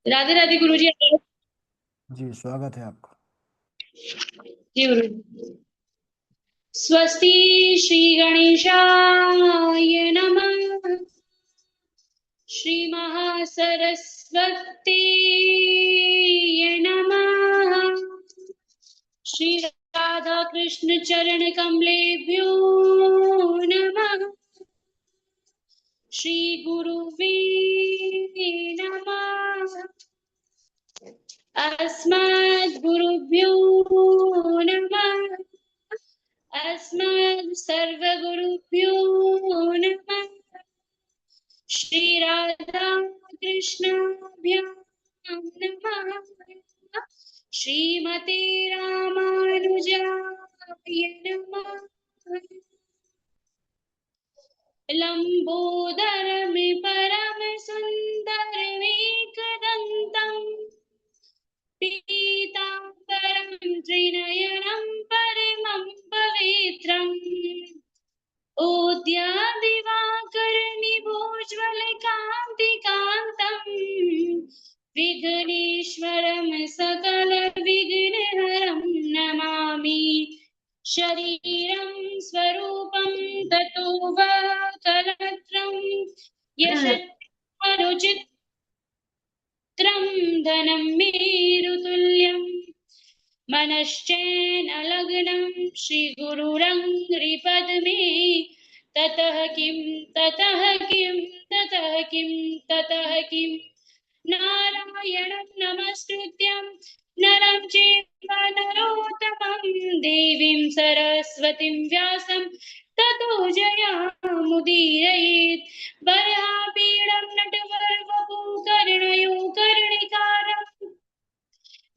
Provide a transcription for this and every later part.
राधे राधे गुरु जी। जी स्वागत है आपका। जी गुरु जी। स्वस्ति श्री गणेशाय नमः। श्री महासरस्वती नमः। श्री राधा कृष्ण चरण कमलेभ्यो नमः। श्री गुरुवे नमः। अस्मद्गुरुभ्यो नमः। अस्मद् सर्वगुरुभ्यो नमः। श्री राधा कृष्णाभ्यां नमः। श्रीमते रामानुजाय नमः। लंबोदरमि परम सुंदरमेकदंतम् पीताम्बरं त्रिनयनं परमं पवित्रम् ओद्यादिवाकरनिभोज्वलकान्तिकान्तम् विघ्नेश्वरं सकलविघ्नहरं नमामि। शरीरं स्वरूपं ततो वा कलत्रं यशस्मरुचित्रं धनं मेरुतुल्यम् मनश्चैनलग्नं श्रीगुरुरङ्घ्रिपद्मे ततः किं ततः किं ततः किं ततः किं नारायणं नमस्कृत्यं नरं चैव नरोत्तमं देवीं सरस्वतीं व्यासं ततो जयामुदीरयेत्। वराहपीडं नटवरवपु कर्णयो कर्णिकारम्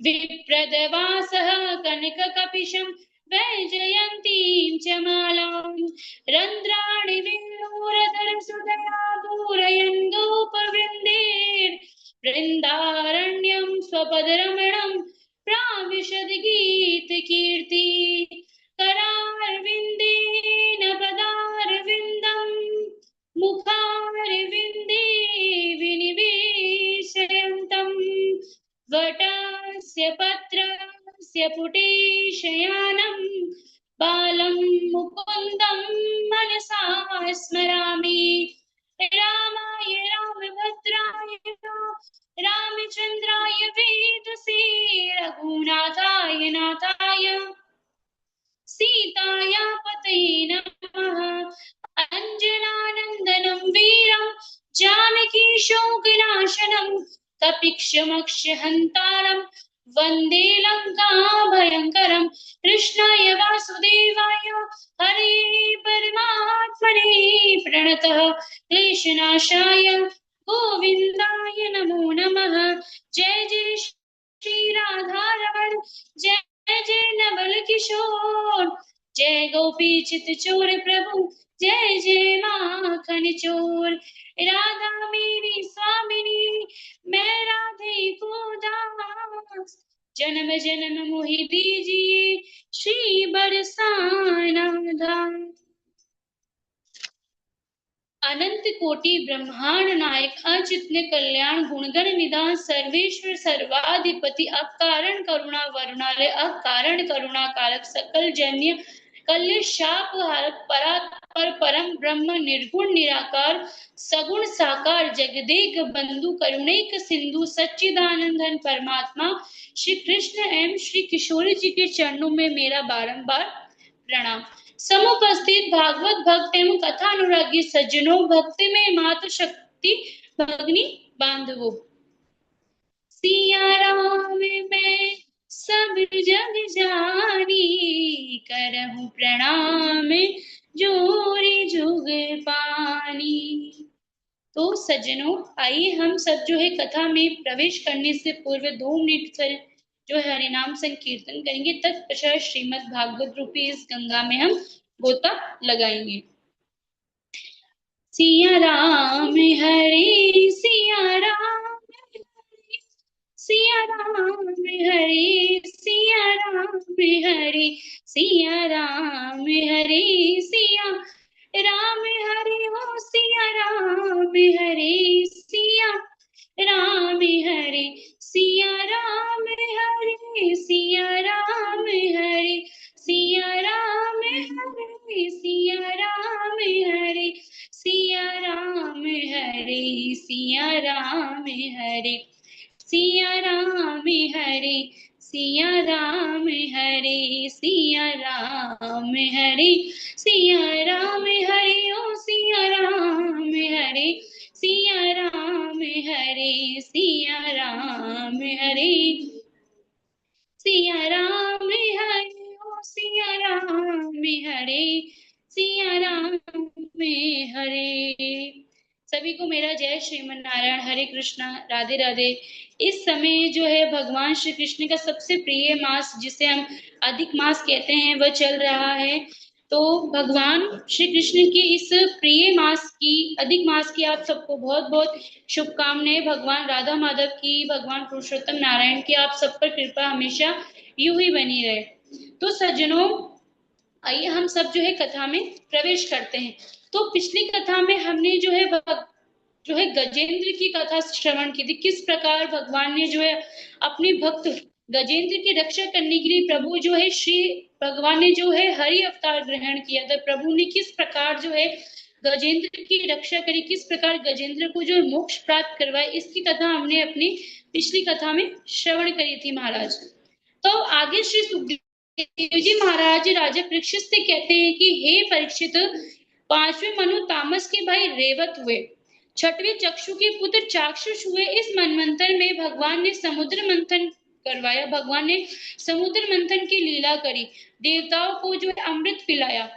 विप्रदवासः कनककपिशं वैजयन्तीं च मालां रन्ध्राणि वेणोरधरसुधया पूरयन् गोपवृन्दैर्वृन्दारण्यं स्वपदरमणं प्राविशद्गीतकीर्ति करारविन्देन पदारविन्दम् मुखारविन्दे विनिवेशयन्तम् वटस्य पत्रस्य पुटे शयानं बालं मुकुन्दं मनसा स्मरामि। रामाय रामभद्राय रामचन्द्राय वेदसे रघुनाथाय नाथाय सीताया पतये नमः। अञ्जनानन्दनं वीरं जानकी शोकनाशनं कपिक्षमक्षहन्तारं वन्दे लङ्काभयङ्करं। कृष्णाय वासुदेवाय हरे परमात्मने प्रणतः क्लेशनाशाय गोविन्दाय नमो नमः। जय जय श्री राधारमण जय जय नवल किशोर जय गोपी चित चोर प्रभु जय जय माखन चोर। राधा मेरी स्वामिनी मैं राधे को दास जन्म जन्म मोहि दीजिए श्री बरसाना दास। अनंत कोटि ब्रह्मांड नायक अचित्य कल्याण गुणगण निधान सर्वेश्वर सर्वाधिपति अकारण करुणा वरुणालय अकारण करुणा कारक सकल जन्य कल्य शाप हारक पर परम ब्रह्म निर्गुण निराकार सगुण साकार जगदेक बंधु करुणैक सिंधु सच्चिदानंदन परमात्मा श्री कृष्ण एवं श्री किशोरी जी के चरणों में मेरा बारंबार प्रणाम। समुपस्थित भागवत भक्त एवं कथा अनुरागी सज्जनों भक्ति में मात्र शक्ति भगनी बांधवो सिया राम मैं सब जग जानी करहूं प्रणाम जोरी जुग पानी। तो सज्जनों आइए हम सब जो है कथा में प्रवेश करने से पूर्व 2 मिनट से जो है हरिनाम संकीर्तन करेंगे तत्पश्चात श्रीमद् भागवत रूपी इस गंगा में हम गोता लगाएंगे। सिया राम हरे सिया राम सिया राम हरे सिया राम हरे सिया राम हरे सिया राम हरे हो सिया राम हरे सिया राम हरे सिया राम हरे सिया राम हरे सिया राम हरे सिया राम हरे ओ सिया राम हरे सिया राम हरे सिया राम हरे सिया राम हरे ओ सिया राम हरे सिया राम हरे। सभी को मेरा जय श्रीमन नारायण, हरे कृष्णा, राधे राधे। इस समय जो है भगवान श्री कृष्ण का सबसे प्रिय मास, जिसे हम अधिक मास कहते हैं, वह चल रहा है। तो भगवान श्री कृष्ण की इस प्रिय मास की, अधिक मास की आप सबको बहुत बहुत शुभकामनाएं। भगवान राधा माधव की, भगवान पुरुषोत्तम नारायण की आप सब पर कृपा हमेशा यूं ही बनी रहे। तो सज्जनों, आइए हम सब जो है कथा में प्रवेश करते हैं। तो पिछली कथा में हमने जो है गजेंद्र की कथा श्रवण की थी। किस प्रकार भगवान ने जो है अपने भक्त गजेंद्र की रक्षा करने के लिए प्रभु जो है श्री भगवान ने जो है हरि अवतार ग्रहण किया था। प्रभु ने किस प्रकार जो है गजेंद्र की रक्षा करी, किस प्रकार गजेंद्र को जो है मोक्ष प्राप्त करवाया, इसकी कथा हमने अपनी पिछली कथा में श्रवण करी थी महाराज। तो आगे श्री सुखदेव जी महाराज राजा परीक्षित से कहते हैं कि हे परीक्षित, पांचवें मनु तामस के भाई रेवत हुए, छठवें चक्षु के पुत्र चाक्षुष हुए। इस मनवंतर में भगवान ने समुद्र मंथन करवाया, भगवान ने समुद्र मंथन की लीला करी, देवताओं को जो है अमृत पिलाया।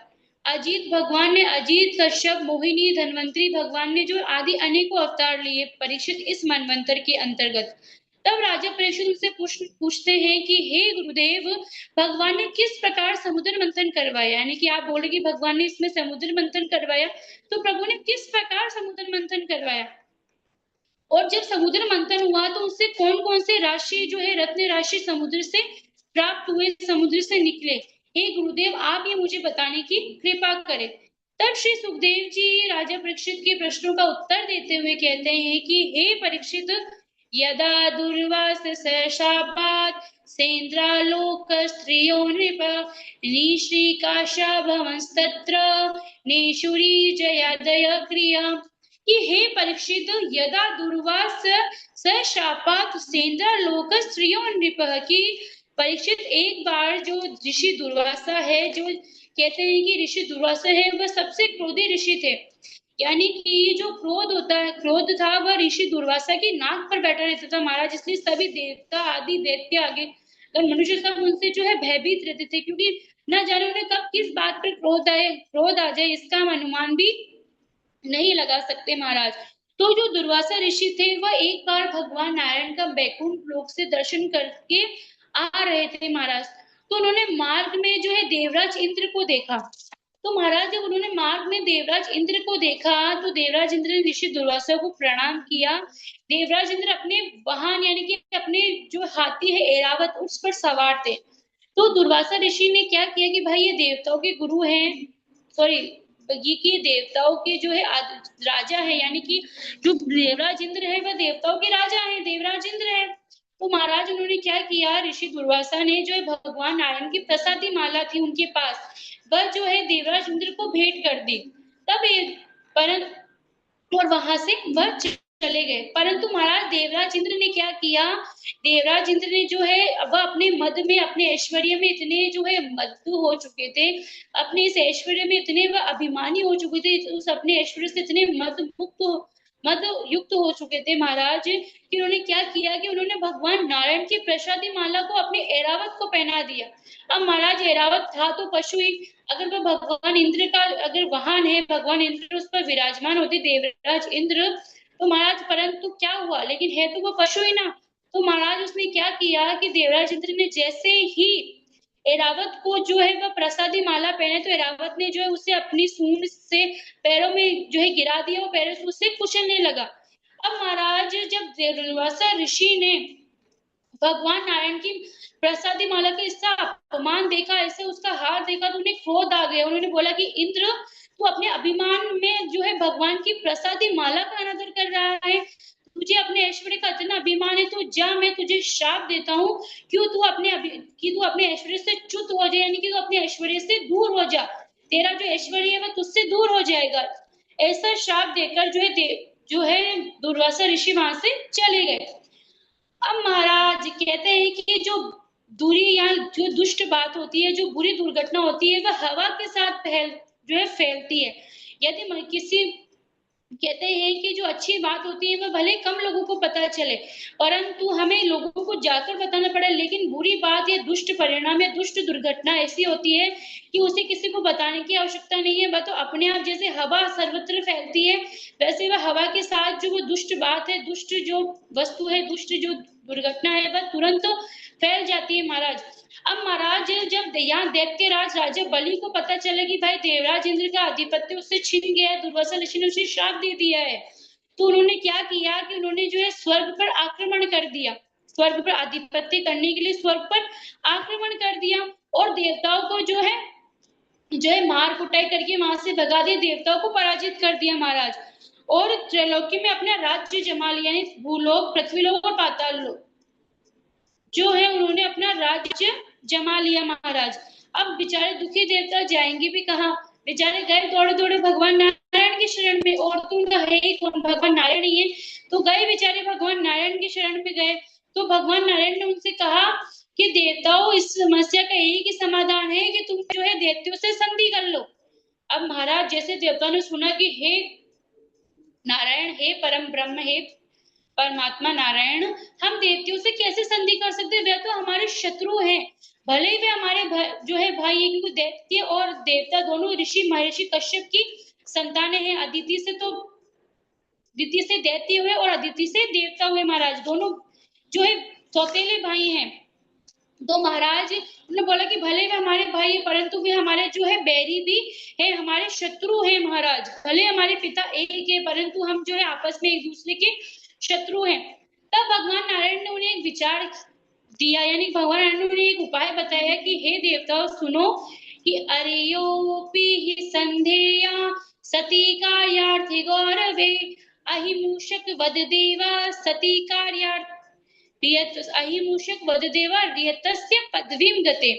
अजीत भगवान ने, अजीत, कश्यप, मोहिनी, धन्वंतरी भगवान ने जो आदि अनेकों अवतार लिए परीक्षित इस मनवंतर के अंतर्गत। तब राजा परीक्षित उनसे पूछते हैं कि हे गुरुदेव, भगवान ने किस प्रकार समुद्र मंथन करवाया, यानी कि आप बोले कि भगवान ने इसमें समुद्र मंथन करवाया, तो प्रभु ने किस प्रकार समुद्र मंथन करवाया, और जब समुद्र मंथन हुआ तो उससे कौन कौन से राशि जो है रत्न राशि समुद्र से प्राप्त हुए, समुद्र से निकले। हे गुरुदेव, आप ये मुझे बताने की कृपा करें। तब श्री सुखदेव जी राजा परीक्षित के प्रश्नों का उत्तर देते हुए कहते हैं कि हे परीक्षित, यदा दुर्वास शापात् सेन्द्रालोक स्त्रियो नृप निश्रीकाशा भवंस्तत्र नेशुरी जयादय क्रिया। कि हे परीक्षित, यदा दुर्वास शापात् सेन्द्रालोक स्त्रियो नृप, की परीक्षित एक बार जो ऋषि दुर्वासा है, जो कहते हैं कि ऋषि दुर्वासा है वह सबसे क्रोधी ऋषि थे, यानी कि जो क्रोध होता है, क्रोध था वह ऋषि दुर्वासा की नाक पर बैठा रहता था महाराज। इसलिए सभी देवता आदि दैत्य आगे और मनुष्य सब उनसे जो है भयभीत रहते थे, क्योंकि न जाने उन्हें कब किस बात पर क्रोध आ जाए, इसका हम अनुमान भी नहीं लगा सकते महाराज। तो जो दुर्वासा ऋषि थे वह एक बार भगवान नारायण का बैकुंठ लोक से दर्शन करके आ रहे थे महाराज। तो उन्होंने मार्ग में जो है देवराज इंद्र को देखा। तो महाराज जब उन्होंने मार्ग में देवराज इंद्र को देखा तो देवराज इंद्र ने ऋषि दुर्वासा को प्रणाम किया। देवराज इंद्र अपने वाहन यानी कि अपने जो हाथी है ऐरावत, उस पर सवार थे। तो दुर्वासा ऋषि ने क्या किया कि भाई ये देवताओं के गुरु हैं, सॉरी ये कि देवताओं के जो है राजा है, यानी कि जो देवराज इंद्र है वह देवताओं के राजा है, देवराज इंद्र है। तो महाराज उन्होंने क्या किया, ऋषि दुर्वासा ने जो है भगवान नारायण की प्रसादी माला थी उनके पास, वह जो है देवराज इंद्र को भेंट कर दी। तब परंतु और वहां से वह चले गए। परंतु महाराज देवराज इंद्र ने क्या किया, देवराज इंद्र ने जो है वह अपने मद में, अपने ऐश्वर्य में इतने जो है मत्तु हो चुके थे, अपने इस ऐश्वर्य में इतने वह अभिमानी हो चुके थे, उस अपने ऐश्वर्य से इतने मद युक्त हो चुके थे महाराज, कि उन्होंने क्या किया कि उन्होंने भगवान नारायण की प्रसादी माला को अपने ऐरावत को पहना दिया। अब महाराज ऐरावत था तो पशु ही, अगर वह भगवान इंद्र का अगर वाहन है, भगवान इंद्र उस पर विराजमान होते देवराज इंद्र, तो महाराज परंतु क्या हुआ, लेकिन है तो वो पशु ही ना। तो महाराज उसने क्या किया कि देवराज इंद्र ने जैसे ही ऐरावत को जो है वह प्रसादी माला पहने, तो ऐरावत ने जो है उसे अपनी सूंड से पैरों में जो है गिरा दिया, वो पैरों से उससे कुचलने लगा। अब महाराज जब दुर्वासा ऋषि ने भगवान नारायण की प्रसादी माला का इसका अपमान देखा, ऐसे उसका हार देखा, तो उन्हें क्रोध आ गया। उन्होंने बोला कि इंद्र, तू अपने अभिमान में जो है भगवान की प्रसादी माला का अनादर कर रहा है, तुझे अपने ऐश्वर्य का इतना अभिमान है, तो जा, मैं तुझे श्राप देता हूँ, क्यों तू अपने ऐश्वर्य से च्युत हो जाए, यानी कि तू अपने ऐश्वर्य से दूर हो जा, तेरा जो ऐश्वर्य है वह तुझसे दूर हो जाएगा। ऐसा श्राप देकर जो है दुर्वासा ऋषि वहां से चले गए। अब महाराज कहते हैं कि जो बुरी या जो दुष्ट बात होती है, जो बुरी दुर्घटना होती है, वह हवा के साथ फैलती है। यदि किसी कहते हैं कि जो अच्छी बात होती है वह भले कम लोगों को पता चले, परंतु हमें लोगों को जाकर बताना पड़े। लेकिन बुरी बात या दुष्ट परिणाम या दुष्ट दुर्घटना ऐसी होती है कि उसे किसी को बताने की आवश्यकता नहीं है, वह तो अपने आप, जैसे हवा सर्वत्र फैलती है वैसे वह हवा के साथ जो वो दुष्ट बात है, दुष्ट जो वस्तु है, दुष्ट जो दुर्घटना है, वह तुरंत फैल जाती है महाराज। अब महाराज जब यहाँ दैत्य राज राजा बलि को पता चला कि भाई देवराज इंद्र का आधिपत्य उससे छिन गया है, दुर्वासा ऋषि ने उसे श्राप दे दिया है, तो उन्होंने क्या किया कि उन्होंने जो है स्वर्ग पर आक्रमण कर दिया। स्वर्ग पर आधिपत्य करने के लिए स्वर्ग पर आक्रमण कर दिया और देवताओं को जो है मार कुटाई करके वहां से भगा दिया, देवताओं को पराजित कर दिया महाराज। और त्रैलोक्य में अपना राज्य जमा लिया, यानी भूलोक, पृथ्वीलोक और पाताल लोक जो है उन्होंने अपना राज्य जमा लिया महाराज। अब बेचारे दुखी देवता जाएंगे भी कहाँ? बेचारे गए दौड़े दौड़े भगवान नारायण की शरण में, और तो उनका है ही कौन, भगवान नारायण ही है, तो गए बेचारे भगवान नारायण की शरण में गए। तो भगवान नारायण ने उनसे कहा कि देवताओं, इस समस्या का एक ही समाधान है कि तुम जो है दैत्यों से संधि कर लो। अब महाराज जैसे देवताओं ने सुना कि हे नारायण, हे परम ब्रह्म, हे परमात्मा नारायण, हम देवताओं से कैसे संधि कर सकते हैं? वे तो हमारे शत्रु हैं। भले ही वे हमारे जो है भाई है, क्योंकि दैत्य और देवता दोनों ऋषि महर्षि कश्यप की संतानें हैं। अदिति से दैत्य हुए और अदिति से देवता हुए महाराज, दोनों जो है सौतेले भाई हैं। तो महाराज ने बोला कि भले वे हमारे भाई है, परंतु वे हमारे जो है बैरी भी है, हमारे शत्रु है महाराज। भले हमारे पिता एक है, परंतु हम जो है आपस में एक दूसरे के शत्रु हैं। तब भगवान नारायण ने उन्हें एक विचार दिया, यानी भगवान नारायण ने उन्हें एक उपाय बताया कि हे देवताओं सुनो, कि अरियोपि हि संधेया सती कार्यार्थि गौरवे, अहिमूषक वद देवा सती कार्यार्थ अहिमूषक वद देवा रियतस्य पदवीम गते,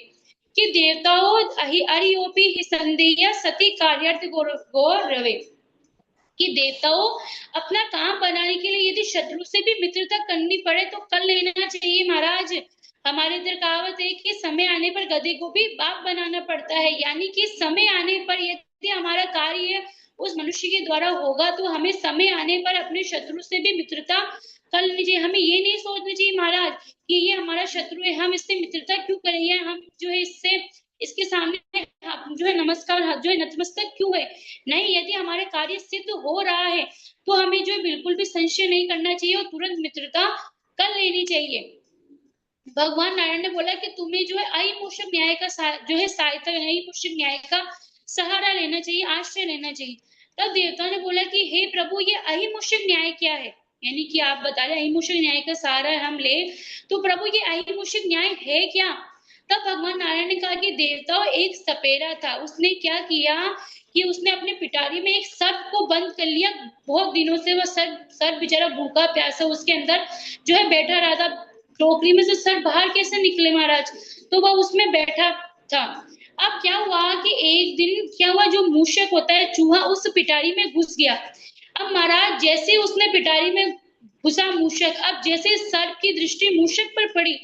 कि देवताओं अरियोपि हि संधेया सती कार्यार्थ गौरवे, कि देवताओं अपना काम बनाने के लिए यदि शत्रु से भी मित्रता करनी पड़े तो कर लेना चाहिए महाराज। हमारे इधर कहावत है कि समय आने पर गधे को भी बाप बनाना पड़ता है, यानी कि समय आने पर यदि हमारा कार्य उस मनुष्य के द्वारा होगा तो हमें समय आने पर अपने शत्रु से भी मित्रता कर लेनी चाहिए। हमें ये नहीं सोचना चाहिए महाराज कि ये हमारा शत्रु है, हम इससे मित्रता क्यों करेंगे, हम जो है इसके सामने जो है नमस्कार जो है नतमस्तक क्यों है। नहीं, यदि हमारे कार्य सिद्ध हो रहा है तो हमें जो है बिल्कुल भी संशय नहीं करना चाहिए और तुरंत मित्रता कर लेनी चाहिए। भगवान नारायण ने बोला कि तुम्हें जो है अहिमूषक न्याय का जो है सहायता, अहिमूषक न्याय का सहारा लेना चाहिए, आश्रय लेना चाहिए। तब देवता ने बोला कि हे प्रभु, ये अहिमूषक न्याय क्या है? यानी कि आप बता रहे अहिमूषक न्याय का सहारा हम ले, तो प्रभु ये अहिमूषक न्याय है क्या? तब भगवान नारायण ने कहा कि देवताओं, एक सपेरा था, उसने क्या किया कि उसने अपने पिटारी में एक सर्प को बंद कर लिया। बहुत दिनों से वह सर्प बेचारा भूखा प्यासा उसके अंदर जो है बैठा रहा था। टोकरी में से सर्प बाहर कैसे निकले महाराज? तो वह उसमें बैठा था। अब क्या हुआ कि एक दिन क्या हुआ, जो मूषक होता है चूहा, उस पिटारी में घुस गया। अब महाराज जैसे उसने पिटारी में घुसा मूषक, अब जैसे सर्प की दृष्टि मूषक पर पड़ी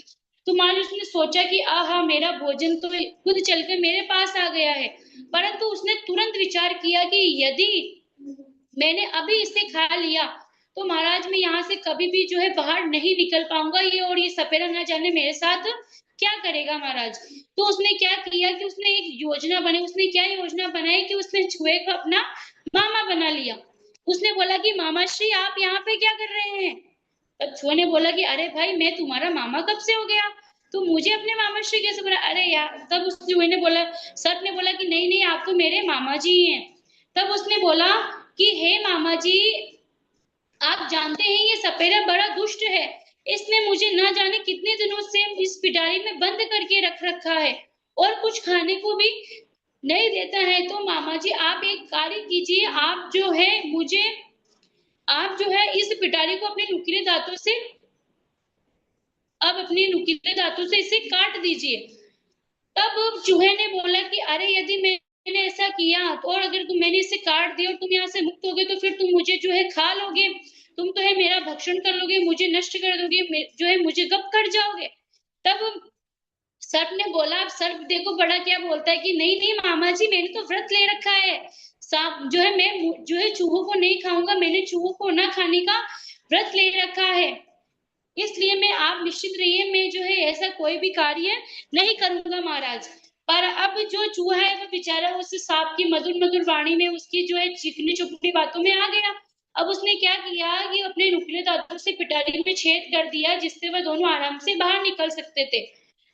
तो मान उसने सोचा कि आहा, मेरा भोजन तो खुद चलकर मेरे पास आ गया है। परंतु उसने तुरंत विचार किया कि यदि मैंने अभी इसे खा लिया तो महाराज मैं यहाँ से कभी भी जो है बाहर नहीं निकल पाऊंगा, ये और ये सपेरा ना जाने मेरे साथ क्या करेगा महाराज। तो उसने क्या किया कि उसने एक योजना बनाई। उसने क्या योजना बनाई कि उसने चूहे को अपना मामा बना लिया। उसने बोला कि मामा श्री, आप यहाँ पे क्या कर रहे हैं? तब चूहे ने बोला कि अरे भाई, मैं तुम्हारा मामा कब से हो गया, तो मुझे अपने मामा श्री कैसे बोला? अरे यार, तब उस चूहे ने बोला, सर्प ने बोला कि नहीं नहीं, आप तो मेरे मामा जी हैं। तब उसने बोला कि हे मामा जी, आप जानते हैं ये सपेरा बड़ा दुष्ट है, इसने मुझे ना जाने कितने दिनों से इस पिटारी में बंद करके रख रखा है और कुछ खाने को भी नहीं देता है। तो मामा जी आप एक कार्य कीजिए, आप जो है इस पिटारी को अपने नुकीले दांतों से इसे काट दीजिए। तब चूहे ने बोला कि अरे, यदि मैंने ऐसा किया तो, और अगर मैंने इसे काट दिया और तुम यहाँ से मुक्त हो गए तो फिर तुम मुझे जो है खा लोगे। तुम तो है मेरा भक्षण कर लोगे, मुझे नष्ट कर दोगे, जो है मुझे गप कर जाओगे। तब सर्प ने बोला, अब सर्प देखो बड़ा क्या बोलता है कि नहीं नहीं मामा जी, मैंने तो व्रत ले रखा है। सांप जो है, मैं जो है चूहों को नहीं खाऊंगा, मैंने चूहों को ना खाने का व्रत ले रखा है, इसलिए मैं, आप निश्चित रहिए, मैं जो है ऐसा कोई भी कार्य नहीं करूंगा महाराज। पर अब जो चूहा है वो बेचारा उस सांप की मधुर मधुर वाणी में, उसकी जो है चिकनी चुपड़ी बातों में आ गया। अब उसने क्या किया कि अपने नुकीले दांतों से पिटारी में छेद कर दिया, जिससे वह दोनों आराम से बाहर निकल सकते थे।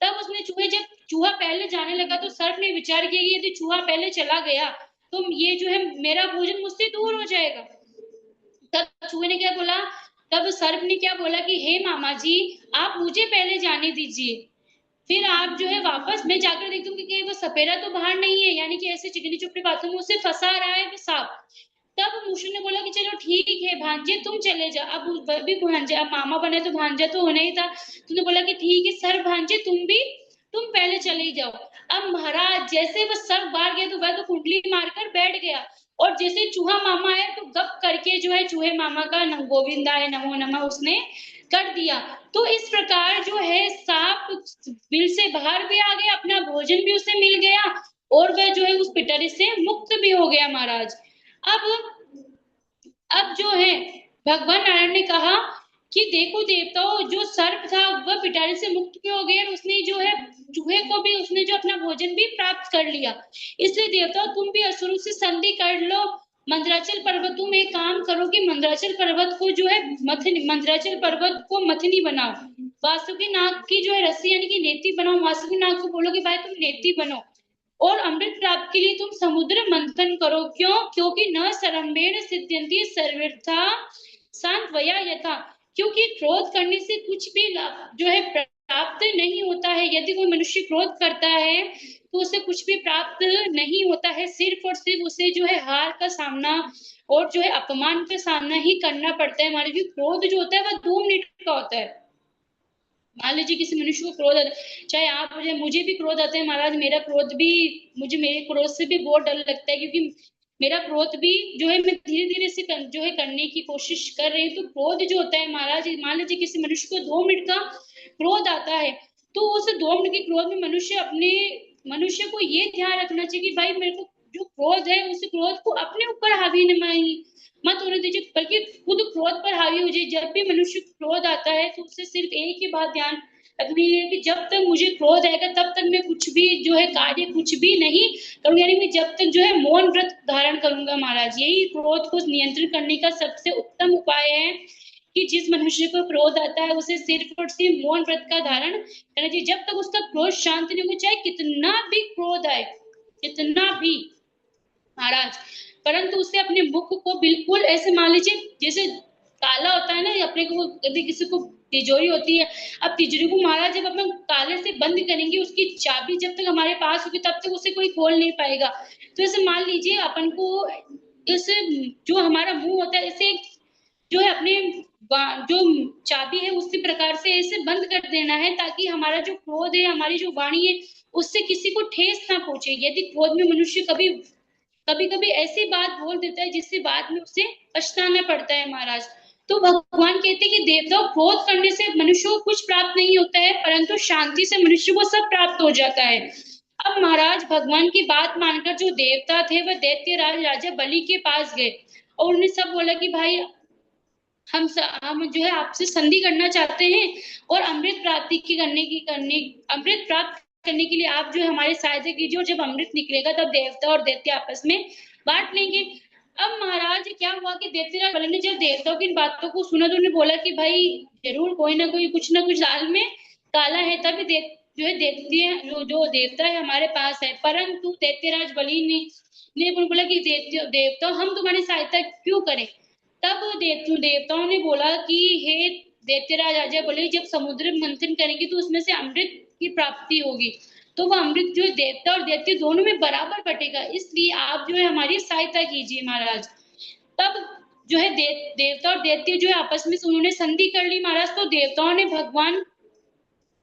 तब उसने जब चूहा पहले जाने लगा तो सर्प ने विचार किया कि यदि चूहा पहले चला गया तो ये जो है मेरा भोजन मुझसे दूर हो जाएगा। तब चूहे ने क्या बोला, तब सर्प ने क्या बोला कि हे मामा जी, आप मुझे पहले जाने दीजिए, फिर आप जो है वापस, मैं जाकर देखती हूँ कि वो सपेरा तो बाहर नहीं है, यानी कि ऐसे चिकनी चुपड़ी बातों में उसे फंसा रहा है वो सांप। तब मूषण ने बोला कि चलो ठीक है भांजे, तुम चले जाओ। अब भी भांजा, अब मामा बने तो भांजा तो होना ही था। तुमने बोला कि ठीक है सर भांजे, तुम पहले चले ही जाओ। अब महाराज जैसे वो सर बाहर गया तो वह तो कुंडली मारकर बैठ गया, और जैसे चूहा मामा आया तो गप करके जो है चूहे मामा का गोविंदाय नमो नमः उसने कर दिया। तो इस प्रकार जो है सांप बिल से बाहर भी आ गया, अपना भोजन भी उसे मिल गया, और वह जो है उस पिटारी से मुक्त भी हो गया महाराज। अब जो है भगवान नारायण ने कहा कि देखो देवताओं, जो सर्प था वह पिटारी से मुक्त भी हो गया, और उसने जो है चूहे को भी, उसने जो अपना भोजन भी प्राप्त कर लिया। इसलिए देवताओं तुम भी असुरों से संधि कर लो। मंदराचल पर्वत, तुम एक काम करो कि मंदराचल पर्वत को जो है मंदराचल पर्वत को मथनी बनाओ, वासुकी नाग की जो है रस्सी यानी कि नेति बनाओ, वासुकी नाग को बोलो कि भाई तुम नेति बनो, और अमृत प्राप्त के लिए तुम समुद्र मंथन करो। क्यों? क्योंकि न सरम्भेण सिद्ध्यन्ति सर्वथा सांत्वया यथा, क्योंकि क्रोध करने से कुछ भी जो है प्राप्त नहीं होता है। यदि कोई मनुष्य क्रोध करता है तो उसे कुछ भी प्राप्त नहीं होता है, सिर्फ और सिर्फ उसे जो है हार का सामना और जो है अपमान का सामना ही करना पड़ता है। हमारे जो क्रोध जो होता है वह 2 मिनट का होता है। मान लीजिए किसी मनुष्य को क्रोध आता है, चाहे आप, मुझे भी क्रोध आता है महाराज, मेरा क्रोध भी, मुझे मेरे क्रोध से भी बहुत डर लगता है, क्योंकि मेरा क्रोध भी जो है मैं धीरे धीरे से जो है करने की कोशिश कर रही हूँ। तो क्रोध जो होता है महाराज, मान लीजिए किसी मनुष्य को 2 मिनट का क्रोध आता है, तो उस 2 मिनट के क्रोध में मनुष्य को ये ध्यान रखना चाहिए कि भाई मेरे को जो क्रोध है उस क्रोध को अपने ऊपर हावी मत होने दीजिए, बल्कि खुद क्रोध पर हावी हो जाए। जब भी मनुष्य क्रोध आता है तो उससे सिर्फ एक ही बात ध्यान रखनी है कि जब तक मुझे क्रोध आएगा तब तक मैं कुछ भी जो है कार्य कुछ भी नहीं करूंगा, यानी मैं जब तक जो है मौन व्रत धारण करूंगा महाराज। यही क्रोध को नियंत्रित करने का सबसे उत्तम उपाय है कि जिस मनुष्य को क्रोध आता है उसे सिर्फ और सिर्फ मौन व्रत का धारण करना चाहिए, जब तक उसका क्रोध शांत नहीं हो, चाहे कितना भी क्रोध आए, कितना भी महाराज, परंतु उसे अपने मुख को बिल्कुल ऐसे, मान लीजिए जैसे ताला होता है ना, अपने को यदि किसी को तिजोरी होती है, अब तिजोरी को महाराज जब अपन ताले से बंद करेंगे, उसकी चाबी जब तक हमारे पास होगी तब तक उसे कोई खोल नहीं पाएगा। तो ऐसे मान लीजिए अपन को इस जो हमारा मुंह होता है इसे जो है अपने जो चाबी है उसी प्रकार से इसे बंद कर देना है, ताकि हमारा जो क्रोध है, हमारी जो वाणी है, उससे किसी को ठेस ना पहुंचे। यदि क्रोध में मनुष्य कभी कभी ऐसी बात बोल देता है जिससे बाद में उसे पछताना पड़ता है महाराज। तो भगवान कहते हैं कि देवताओं, क्रोध करने से मनुष्य को कुछ प्राप्त नहीं होता है, परंतु शांति से मनुष्य को सब प्राप्त हो जाता है। अब महाराज भगवान की बात मानकर जो देवता थे वह दैत्य राजा बलि के पास गए, और उन्हें सब बोला कि भाई हम जो है आपसे संधि करना चाहते हैं, और अमृत प्राप्ति की अमृत प्राप्त करने के लिए आप जो है हमारे सहायता कीजिए, और जब अमृत निकलेगा तब देवता और दैत्य आपस में बांट लेंगे। अब महाराज क्या हुआ कि दैत्यराज बलि ने जब देवताओं की इन बातों को सुना तो उन्हें बोला कि भाई जरूर कोई ना कोई कुछ ना कुछ दाल में काला है, तभी जो है दैत्य जो देवता है हमारे पास है। परंतु दैत्यराज बलि ने बोला कि देवता हम तुम्हारी सहायता क्यों करें। तब देवताओं ने बोला कि हे दैत्यराज राजा बोले, जब समुद्र मंथन करेंगे तो उसमें से अमृत की प्राप्ति होगी, तो वह अमृत जो है देवता और दैत्य दोनों में बराबर बटेगा, इसलिए आप जो है हमारी सहायता कीजिए महाराज। तब जो है देवता और दैत्य जो है आपस में उन्होंने संधि कर ली महाराज। तो देवताओं ने भगवान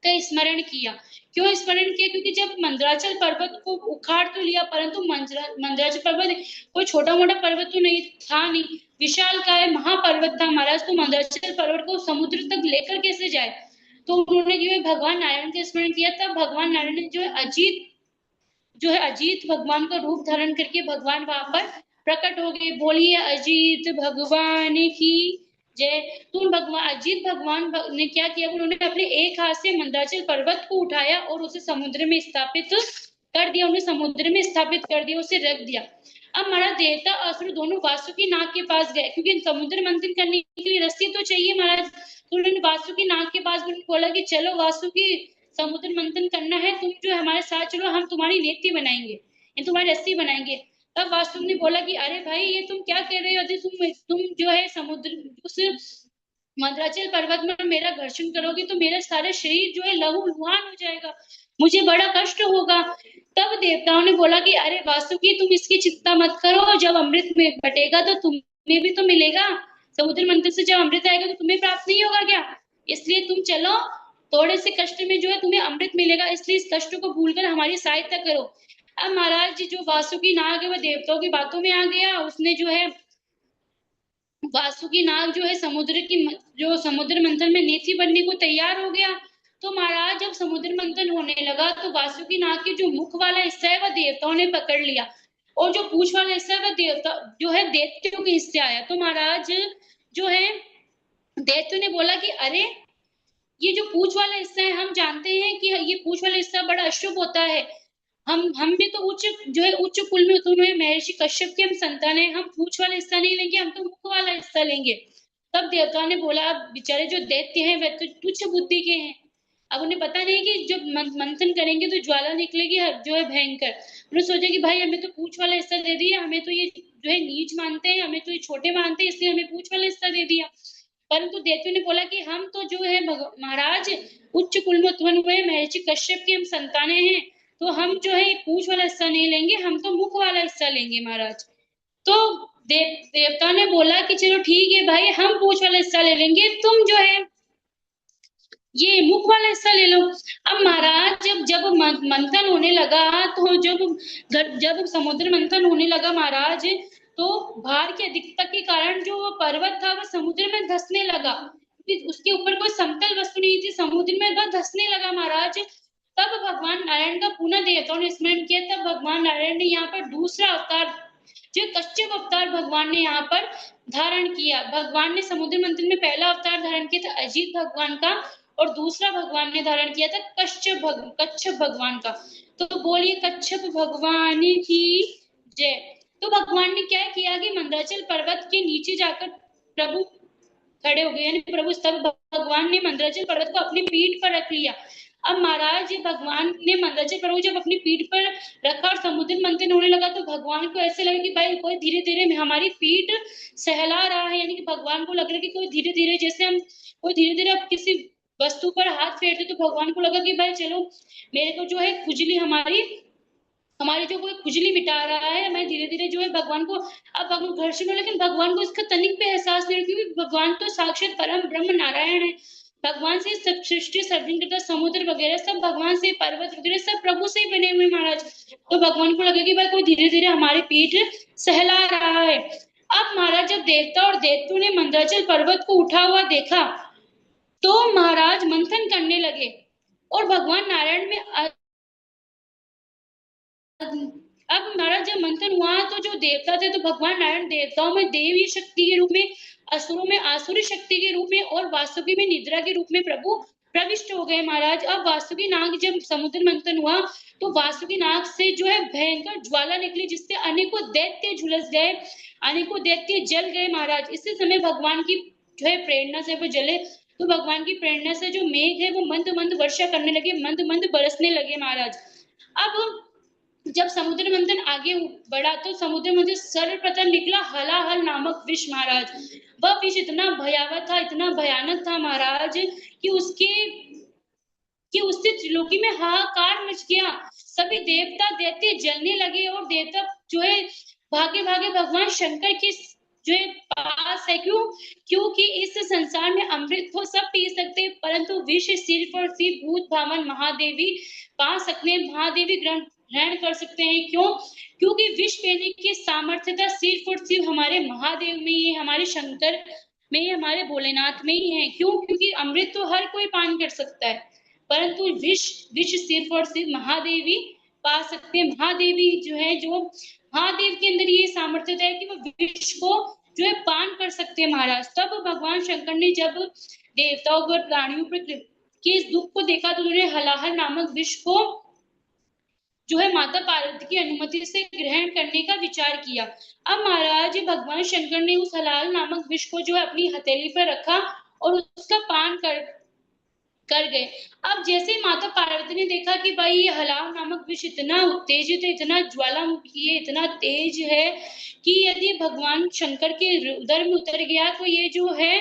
का स्मरण किया। क्यों स्मरण किया? क्योंकि जब मंदराचल पर्वत को उखाड़ तो लिया, परंतु मंदराचल पर्वत कोई छोटा मोटा पर्वत तो नहीं था नहीं, विशालकाय महापर्वत था महाराज, तो मंदराचल पर्वत को समुद्र तक लेकर कैसे जाए। तो उन्होंने जो है भगवान नारायण का स्मरण किया। तब भगवान नारायण ने जो है अजीत भगवान का रूप धारण करके भगवान वहां पर प्रकट हो गए। बोलिए अजीत भगवान की जय। तो भगवान अजीत भगवान ने क्या किया, उन्होंने अपने एक हाथ से मंदराचल पर्वत को उठाया और उसे समुद्र में स्थापित कर दिया। उन्हें समुद्र में स्थापित कर दिया, उसे रख दिया। अब महाराज देवता असुर दोनों वासुकी नाग के पास गए, क्योंकि समुद्र मंथन करने के लिए रस्सी तो चाहिए महाराज। तो उन्होंने वासुकी नाग के पास बोला कि चलो वासुकी, समुद्र मंथन करना है, तुम जो हमारे साथ चलो, हम तुम्हारी नेति बनाएंगे, ये तुम्हारी रस्सी बनाएंगे। तब वासुकी ने बोला कि अरे भाई ये तुम क्या कह रहे हो, तुम जो है समुद्र उस मंदराचल पर्वत में मेरा घर्षण करोगे तो मेरा सारा शरीर जो है लहू लुहान हो जाएगा, मुझे बड़ा कष्ट होगा। तब देवताओं ने बोला कि अरे वासुकी तुम इसकी चिंता मत करो, जब अमृत में बटेगा तो तुम्हें भी तो मिलेगा। समुद्र मंथन से जब अमृत आएगा तो तुम्हें प्राप्त नहीं होगा क्या, इसलिए तुम चलो, थोड़े से कष्ट में जो है तुम्हें अमृत मिलेगा, इसलिए इस कष्ट को भूलकर हमारी सहायता करो। अब महाराज जी जो वासुकी नाग है वह देवताओं की बातों में आ गया। उसने जो है वासुकी नाग जो है समुद्र मंथन में नेति बनने को तैयार हो गया। तो महाराज जब समुद्र मंथन होने लगा तो वासुकी नाग के जो मुख वाला हिस्सा है वह देवताओं ने पकड़ लिया, और जो पूंछ वाला हिस्सा है वह देवता जो है दैत्यों के हिस्से आया। तो महाराज जो है दैत्यों ने बोला कि अरे ये जो पूंछ वाला हिस्सा है, हम जानते हैं कि ये पूंछ वाला हिस्सा बड़ा अशुभ होता है, हम भी तो उच्च कुल में उत्पन्न हुए महर्षि कश्यप के हम संतान है, हम पूंछ वाला हिस्सा नहीं लेंगे, हम तो मुख वाला हिस्सा लेंगे। तब देवताओं ने बोला बेचारे जो दैत्य हैं वह तो तुच्छ बुद्धि के हैं, अब उन्हें पता नहीं कि जब मंथन करेंगे तो ज्वाला निकलेगी जो है भयंकर। उन्होंने सोचा कि भाई हमें तो पूंछ वाला हिस्सा दे दिया, हमें तो ये जो है नीच मानते हैं, हमें तो ये छोटे मानते हैं, इसलिए हमें पूंछ वाला हिस्सा दे दिया। परंतु दैत्यों ने बोला कि हम तो जो है महाराज उच्च कुल में उत्पन्न हुए महर्षि कश्यप की हम संतानें हैं, तो हम जो है पूंछ वाला हिस्सा नहीं लेंगे, हम तो मुख वाला हिस्सा लेंगे महाराज। तो देवता ने बोला कि चलो ठीक है भाई, हम पूंछ वाला हिस्सा ले लेंगे, तुम जो है ये मुख वाला हिस्सा ले लो। अब महाराज जब मंथन होने लगा, तो जब समुद्र मंथन होने लगा महाराज, तो भार की अधिकता के कारण जो पर्वत था वह समुद्र में धंसने लगा, उसके ऊपर कोई समतल वस्तु नहीं थी, समुद्र में वह धंसने लगा महाराज। तब भगवान नारायण का पुनः देवताओं ने स्मरण किया। तब भगवान नारायण ने यहाँ पर दूसरा अवतार जो कश्यप अवतार भगवान ने यहाँ पर धारण किया। भगवान ने समुद्र मंथन में पहला अवतार धारण किया था अजीत भगवान का, और दूसरा भगवान ने धारण किया था कच्छप भगवान का। तो बोलिए कच्छप भगवान की जय। तो भगवान ने क्या किया कि मंदराचल पर्वत के नीचे जाकर प्रभु खड़े हो गए, यानी प्रभु तब भगवान ने मंदराचल पर्वत को अपनी पीठ पर रख लिया। अब महाराज भगवान ने मंदराचल पर्वत जब अपनी पीठ पर रखा और समुद्र मंथन होने लगा, तो भगवान को ऐसे लगा कि भाई कोई धीरे धीरे हमारी पीठ सहला रहा है, यानी कि भगवान को लग रहा है कि कोई धीरे धीरे, जैसे हम कोई धीरे धीरे अब किसी वस्तु पर हाथ फेरते तो भगवान को लगा कि भाई चलो मेरे को जो है खुजली हमारी जो कोई खुजली मिटा रहा है, मैं धीरे धीरे जो है भगवान को अब भगवान घर्षण हो, लेकिन भगवान को इसका तनिक पे एहसास नहीं, क्योंकि भगवान तो साक्षात परम ब्रह्म नारायण है, भगवान से सब सृष्टि सर्जन करता, समुद्र वगैरह सब भगवान से, पर्वत वगैरह सब प्रभु से ही बने हुए महाराज। तो भगवान को लगे कि भाई कोई धीरे धीरे हमारी पीठ सहला रहा है। अब महाराज जब देवता और दैत्यों ने मंदराचल पर्वत को उठा हुआ देखा तो महाराज मंथन करने लगे, और भगवान नारायण में अब महाराज जब मंथन हुआ तो जो देवता थे, तो भगवान नारायण देवताओं में देवी शक्ति के रूप में, असुरों में आसुरी शक्ति के रूप में, और वासुकी में निद्रा के रूप में प्रभु प्रविष्ट हो गए महाराज। अब वासुकी नाग जब समुद्र मंथन हुआ तो वासुकी नाग से जो है भयंकर ज्वाला निकली, जिससे अनेकों दैत्य झुलस गए, अनेकों दैत्य जल गए महाराज। इसी समय भगवान की जो है प्रेरणा से वो जले, तो भगवान की प्रेरणा से जो मेघ है वो मंद मंद वर्षा करने लगे, मंद मंद बरसने लगे महाराज। अब जब समुद्र मंथन आगे बढ़ा तो समुद्र मंथन सर्वप्रथम निकला हलाहल नामक विष महाराज। वह विष इतना भयावह था, इतना भयानक था महाराज कि उससे त्रिलोकी में हाहाकार मच गया, सभी देवता दैत्य जलने लगे, और देवता जो है भागे भागे भगवान शंकर के जो है पास है। क्योंकि इस संसार में अमृत तो सब पी सकते, परंतु विष सिर्फ और सिर्फ भूत भावन महादेवी पा सकते, महादेवी ग्रहण ग्रहण कर सकते हैं। क्यों? क्योंकि विष पीने की सामर्थ्यता सिर्फ और सिर्फ हमारे महादेव में ही है, हमारे शंकर में ही, हमारे भोलेनाथ में ही है। क्यों? क्योंकि अमृत तो हर कोई पान कर सकता है, परंतु विष विष सिर्फ और सिर्फ महादेव ही पा सकते हैं। महादेवी जो है, जो महादेव के अंदर ये सामर्थ्यता है कि वो विष को जो है पान कर सकते हैं महाराज। तब भगवान शंकर ने जब देवताओं और प्राणियों पर के इस दुख को देखा तो उन्होंने हलाहल नामक विष को जो है माता पार्वती की अनुमति से ग्रहण करने का विचार किया। अब महाराज भगवान शंकर ने उस हलाहल नामक विष को जो है अपनी हथेली पर रखा और उसका पान कर गए। अब जैसे माता पार्वती ने देखा कि भाई ये हलाहल नामक विष इतना उत्तेजित है, इतना ज्वालामुखी है, इतना तेज है कि यदि भगवान शंकर के उदर में उतर गया तो ये जो है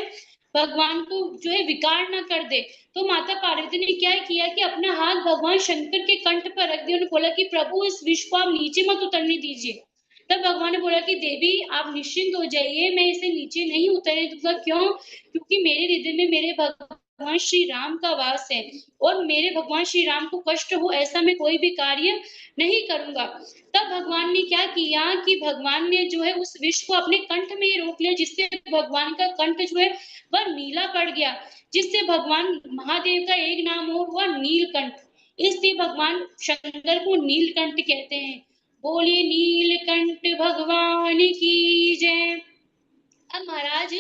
भगवान को जो है विकार न कर दे। तो माता पार्वती ने क्या किया कि अपना हाथ भगवान शंकर के कंठ पर रख दिया। उन्होंने बोला कि प्रभु इस विष को आप नीचे मत उतरने दीजिए। तब भगवान ने बोला कि देवी आप निश्चिंत हो जाइए, मैं इसे नीचे नहीं उतरने दूंगा। क्यों? क्योंकि मेरे हृदय में मेरे भगवान श्री राम का वास है और मेरे भगवान श्री राम को कष्ट हो ऐसा मैं कोई भी कार्य नहीं करूंगा। तब भगवान ने क्या किया कि भगवान ने जो है उस विष को अपने कंठ में ही रोक लिया, जिससे भगवान का कंठ जो है वह नीला पड़ गया, जिससे भगवान महादेव का एक नाम और हुआ नीलकंठ। इसलिए भगवान शंकर को नीलकंठ कहते हैं। बोलिए नीलकंठ भगवान की जय। अब महाराज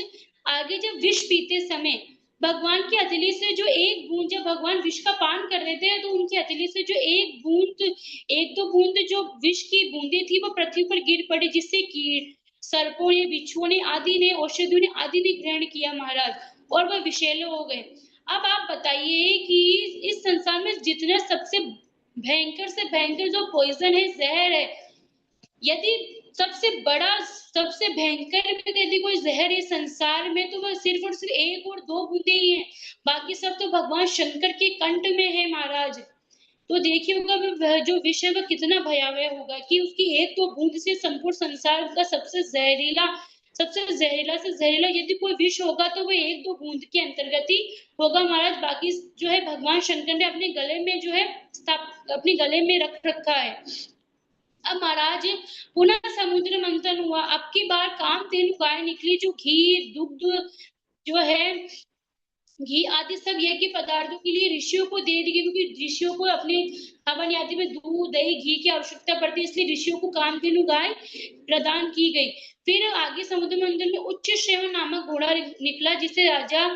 आगे जब विष पीते समय भगवान की हथेली से जो एक बूंद, जब भगवान विष का पान कर रहे थे तो उनकी हथेली से जो एक दो बूंद जो विष की बूंदे थी वो पृथ्वी पर गिर पड़ी, जिससे कीट सर्पों ने, बिच्छुओं ने आदि ने, औषधियों ने आदि ने ग्रहण किया महाराज, और वह विषैले हो गए। अब आप बताइए कि इस संसार में जितना सबसे भयंकर से भयंकर जो पॉइजन है, जहर है, यदि सबसे बड़ा सबसे भयंकर यदि कोई जहर है संसार में तो वह सिर्फ और सिर्फ एक और दो बूंदे ही हैं, बाकी सब तो भगवान शंकर के कंठ में है महाराज। तो देखिए होगा वह जो विष है वह कितना भयावह होगा कि उसकी एक दो बूंद से संपूर्ण संसार का सबसे जहरीला से जहरीला यदि कोई विष होगा तो वो एक दो बूंद के अंतर्गत ही होगा महाराज। बाकी जो है भगवान शंकर ने अपने गले में जो है अपने गले में रख रखा है। अब महाराज पुनः समुद्र मंथन हुआ। अब की बार कामधेनु गाय निकली जो घी दुग्ध जो है घी आदि सब यज्ञ पदार्थों के लिए ऋषियों को दे दी गई, क्योंकि ऋषियों को अपने हवन आदि में दूध दही घी की आवश्यकता पड़ती है, इसलिए ऋषियों को कामधेनु गाय प्रदान की गई। फिर आगे समुद्र मंथन में उच्च श्रवण नामक घोड़ा निकला जिसे राजा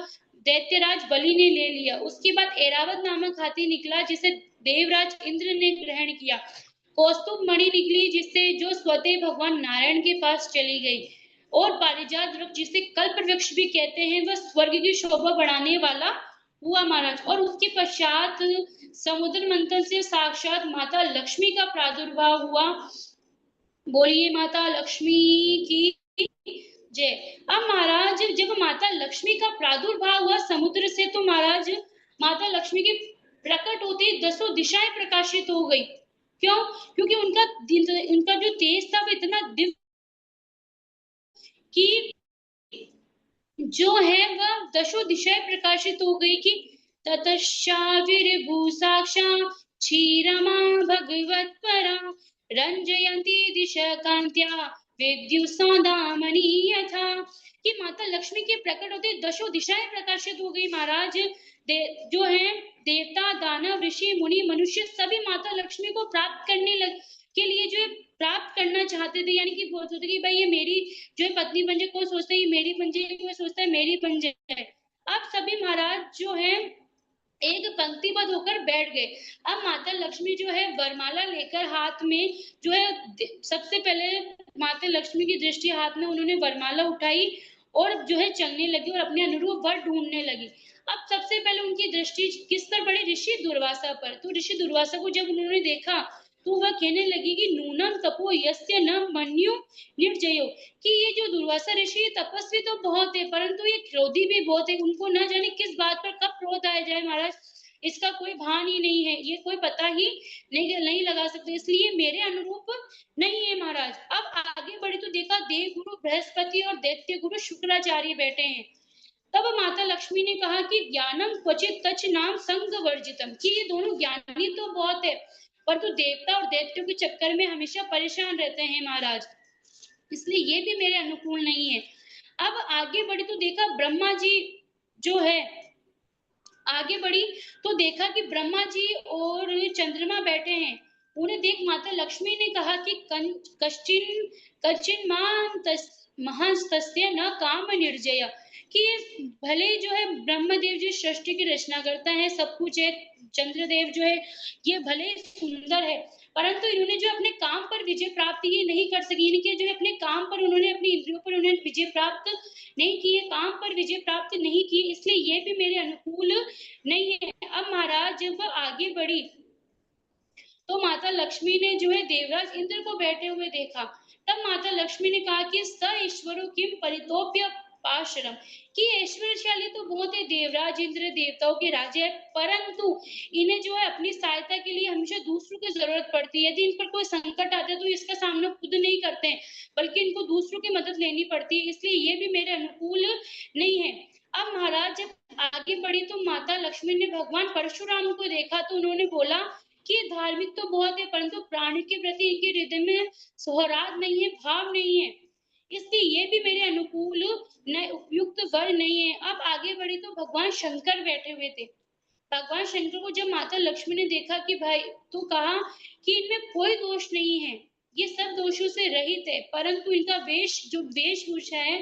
दैत्यराज बलि ने ले लिया। उसके बाद ऐरावत नामक हाथी निकला जिसे देवराज इंद्र ने ग्रहण किया। कौस्तुभ मणि निकली जिससे जो स्वतः भगवान नारायण के पास चली गई। और पारिजात वृक्ष जिसे कल्प वृक्ष भी कहते हैं वह स्वर्ग की शोभा बढ़ाने वाला हुआ महाराज। और उसके पश्चात समुद्र मंथन से साक्षात माता लक्ष्मी का प्रादुर्भाव हुआ। बोलिए माता लक्ष्मी की जय। अब महाराज जब माता लक्ष्मी का प्रादुर्भाव हुआ समुद्र से तो महाराज माता लक्ष्मी के प्रकट होते ही दसों दिशाएं प्रकाशित हो गई। क्यों? क्योंकि उनका जो तेज था वो इतना दिव्य कि जो है वह दशों दिशाएं प्रकाशित हो गई कि ततश्चाविर्भू साक्षात् क्षीरमा भगवत परा रंजयन्ती दिशा कांत्या विद्युत्सौदामणि यथा। कि माता लक्ष्मी के प्रकट होते दशों दिशाएं प्रकाशित हो गई महाराज। जो है देवता दानव ऋषि मुनि मनुष्य सभी माता लक्ष्मी को प्राप्त करने के लिए जो है प्राप्त करना चाहते थे, यानी कि बोलते थे कि भाई ये मेरी जो है पत्नी बन जाए, कोई सोचता है ये मेरी बन जाए, कोई सोचता है मेरी बन जाए। अब सभी महाराज जो है एक पंक्तिबद्ध होकर बैठ गए। अब माता लक्ष्मी जो है वरमाला लेकर हाथ में जो है सबसे पहले माता लक्ष्मी की दृष्टि हाथ में उन्होंने वरमाला उठाई और जो है चलने लगी और अपने अनुरूप वर ढूंढने लगी। अब सबसे पहले उनकी दृष्टि किस पर पड़ी? ऋषि दुर्वासा पर। तो ऋषि दुर्वासा को जब उन्होंने देखा तो वह कहने लगी कि नूनम तपो यस्य न मन्यु निर्जयो, कि ये जो दुर्वासा ऋषि तपस्वी तो बहुत है परंतु ये क्रोधी भी बहुत है। उनको न जाने किस बात पर कब क्रोध आ जाए महाराज, इसका कोई भान ही नहीं है, ये कोई पता ही नहीं लगा सकते, इसलिए मेरे अनुरूप नहीं है महाराज। अब आगे बढ़े तो देखा देव गुरु बृहस्पति और दैत्य गुरु शुक्राचार्य बैठे हैं। तब माता लक्ष्मी ने कहा कि ज्ञानम क्वचित तच नाम संग वर्जितम, कि ये दोनों ज्ञानी तो बहुत है परंतु देवता और दैत्यों के चक्कर में हमेशा परेशान रहते हैं महाराज, इसलिए ये भी मेरे अनुकूल नहीं है। अब आगे बढ़ी तो देखा ब्रह्मा जी जो है, आगे बढ़ी तो देखा कि ब्रह्मा जी और चंद्रमा बैठे हैं। उन्हें देख माता लक्ष्मी ने कहा कि कश्चिन कश्चिन महास्तस्य न काम निर्जय, कि भले जो है ब्रह्मदेव जी सृष्टि की रचना करता है, सब कुछ है, चंद्रदेव जो है ये भले सुंदर है, परंतु इन्होंने जो अपने काम पर विजय प्राप्त ये नहीं कर सकी, इनके जो अपने काम पर उन्होंने, अपनी इंद्रियों पर उन्होंने विजय प्राप्त नहीं किए, काम पर विजय प्राप्त नहीं की, इसलिए ये भी मेरे अनुकूल नहीं है। अब महाराज जब आगे बढ़ी तो माता लक्ष्मी ने जो है देवराज इंद्र को बैठे हुए देखा। तब माता लक्ष्मी ने कहा कि स ईश्वरों किम परितोप्य पाशरम, कि ऐश्वर्यशाली तो बहुत है देवराज इंद्र, देवताओं के राजे है, परंतु इन्हें जो है अपनी सहायता के लिए हमेशा दूसरों की जरूरत पड़ती है। यदि इन पर कोई संकट आता है तो इसका सामना खुद नहीं करते हैं, बल्कि इनको दूसरों की मदद लेनी पड़ती है, इसलिए ये भी मेरे अनुकूल नहीं है। अब महाराज जब आगे बढ़ी तो माता लक्ष्मी ने भगवान परशुराम को देखा तो उन्होंने बोला कि धार्मिक तो बहुत है, परंतु प्राणी के प्रति इनके हृदय में सौहार्द नहीं है, भाव नहीं है, इसलिए ये भी मेरे अनुकूल उपयुक्त वर नहीं है। अब आगे बढ़े तो भगवान शंकर बैठे हुए थे। भगवान शंकर को जब माता लक्ष्मी ने देखा कि भाई, तो कहा कि इनमें कोई दोष नहीं है, ये सब दोषों से रहित है, परंतु इनका जो वेशभूषा है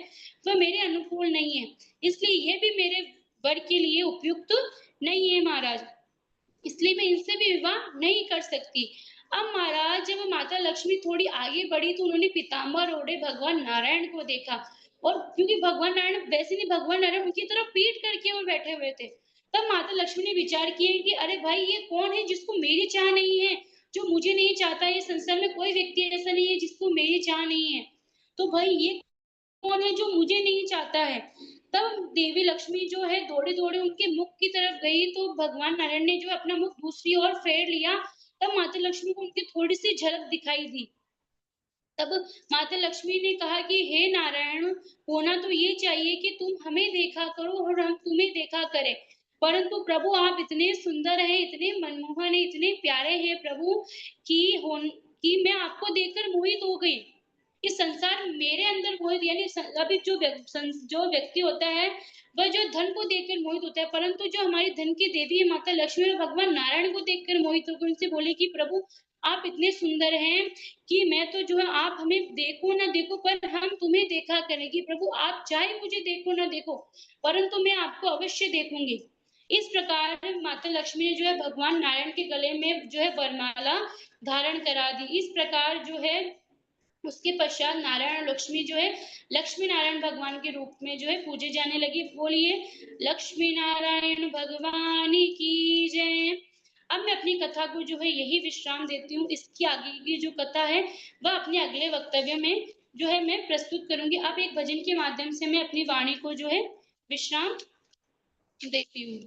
वह मेरे अनुकूल नहीं है, इसलिए ये भी मेरे वर के लिए उपयुक्त नहीं है महाराज, इसलिए मैं इनसे भी विवाह नहीं कर सकती। अब महाराज जब माता लक्ष्मी थोड़ी आगे बढ़ी तो उन्होंने पीताम्बर ओढ़े भगवान नारायण को देखा, और क्योंकि भगवान नारायण वैसे नहीं, भगवान नारायण उनकी तरफ पीठ करके वो बैठे हुए थे। तब माता लक्ष्मी ने विचार किया कि अरे भाई, ये कौन है जिसको मेरी चाह नहीं है, जो मुझे नहीं चाहता, ये संसार में कोई व्यक्ति ऐसा नहीं है जिसको मेरी चाह नहीं है, तो भाई ये कौन है जो मुझे नहीं चाहता है। तब देवी लक्ष्मी जो है दौड़े दौड़े उनके मुख की तरफ गई, तो भगवान नारायण ने जो अपना मुख दूसरी ओर फेर लिया। तब माता लक्ष्मी को उनकी थोड़ी सी झलक दिखाई दी। तब माता लक्ष्मी ने कहा कि हे नारायण, होना तो ये चाहिए कि तुम हमें देखा करो और हम तुम्हें देखा करें, परंतु प्रभु आप इतने सुंदर हैं, इतने मनमोहन है, इतने प्यारे हैं प्रभु, कि मैं आपको देखकर मोहित हो गई। कि संसार मेरे अंदर मोहित, यानी अभी जो व्यक्ति होता है वह जो धन को देखकर मोहित होता है, परंतु जो हमारी धन की देवी है माता लक्ष्मी और भगवान नारायण को देखकर मोहित होकर उनसे बोले कि प्रभु आप इतने सुंदर हैं कि मैं तो जो है, आप हमें देखो ना देखो पर हम तुम्हें देखा करेंगे, प्रभु आप चाहे मुझे देखो ना देखो, परंतु मैं आपको अवश्य देखूंगी। इस प्रकार माता लक्ष्मी ने जो है भगवान नारायण के गले में जो है वरमाला धारण करा दी। इस प्रकार जो है उसके पश्चात नारायण और लक्ष्मी जो है लक्ष्मी नारायण भगवान के रूप में जो है पूजे जाने लगी। बोलिए लक्ष्मी नारायण भगवान की जय। अब मैं अपनी कथा को जो है यही विश्राम देती हूँ, इसकी आगे की जो कथा है वह अपने अगले वक्तव्य में जो है मैं प्रस्तुत करूंगी। अब एक भजन के माध्यम से मैं अपनी वाणी को जो है विश्राम देती हूँ।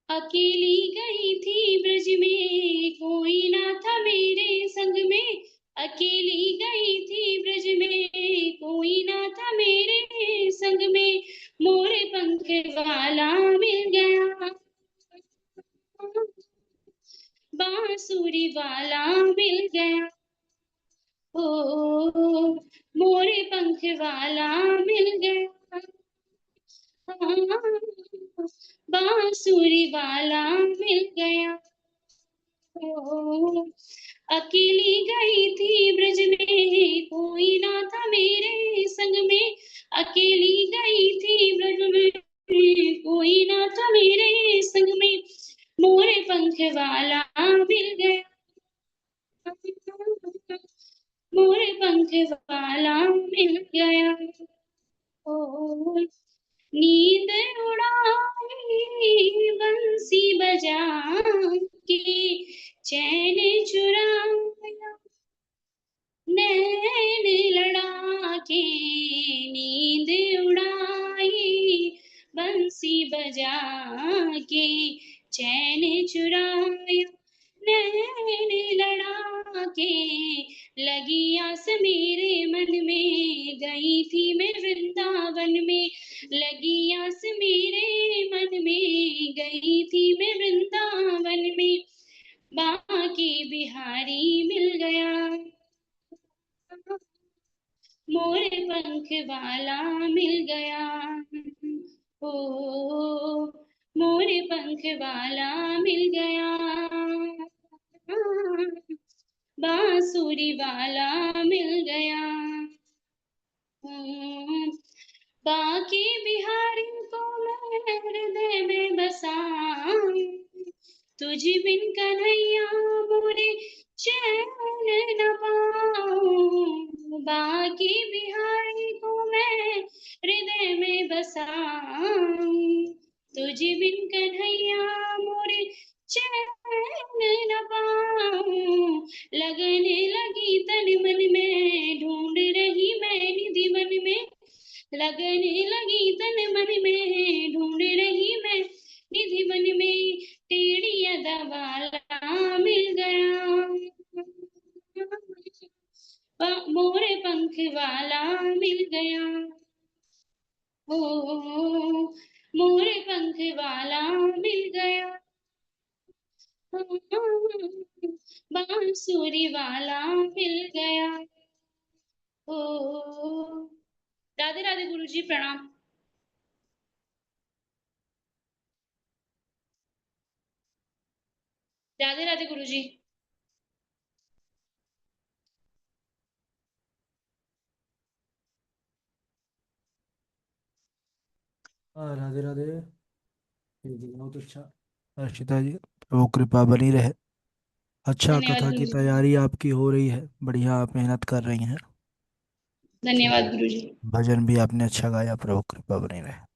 अकेली गई थी ब्रज में, कोई ना था मेरे संग में, अकेली गई थी ब्रज में, कोई ना था मेरे संग में, मोरे पंख वाला मिल गया, बांसुरी वाला मिल गया, ओ मोरे पंख वाला मिल गया, बांसुरी वाला मिल गया, अकेली गई थी ब्रज में, कोई ना था मेरे संग में, अकेली गई थी ब्रज में, कोई ना था मेरे संग में, मोरे पंख वाला मिल गया, मोरे पंख वाला मिल गया, ओ नींद उड़ाई बंसी बजा के, चैन चुराया नैन लड़ा के, नींद उड़ाई बंसी बजा के, चैन चुराया नैन लड़ा के, लगी आस मेरे मन में, गई थी मैं वृंदावन में, लगी आस मेरे मन में, गई थी मैं वृंदावन में, पंख वाला मिल गया। ओ मोरे पंख वाला मिल गया। बांसुरी वाला मिल गया। बाकी बिहारी को मैं हृदय में बसाऊं, तुझ बिन कन्हैया मोरे चैन न पाऊं। बाकी बिहारी को मैं हृदय में बसाऊं, तुझ बिन कन्हैया मोरे चैन न पाऊं। लगने लगी तन मन में, ढूंढ रही मैं निधि मन में। लगने लगी तन मन में, ढूंढ रही मैं निधि मन में। टेढ़ी अदा वाला मिल गया। मोरे पंख वाला मिल गया। ओ मोरे पंख वाला मिल गया। बांसुरी वाला मिल गया। ओ राधे राधे गुरु जी, प्रणाम। राधे राधे गुरु जी। हाँ, राधे राधे। जी जी, बहुत अच्छा। अर्शिता जी, प्रभु कृपा बनी रहे। अच्छा, धन्यवाद कथा गुरु की जी। तैयारी आपकी हो रही है, बढ़िया, आप मेहनत कर रही हैं। धन्यवाद गुरु जी। भजन भी आपने अच्छा गाया, प्रभु कृपा बनी रहे।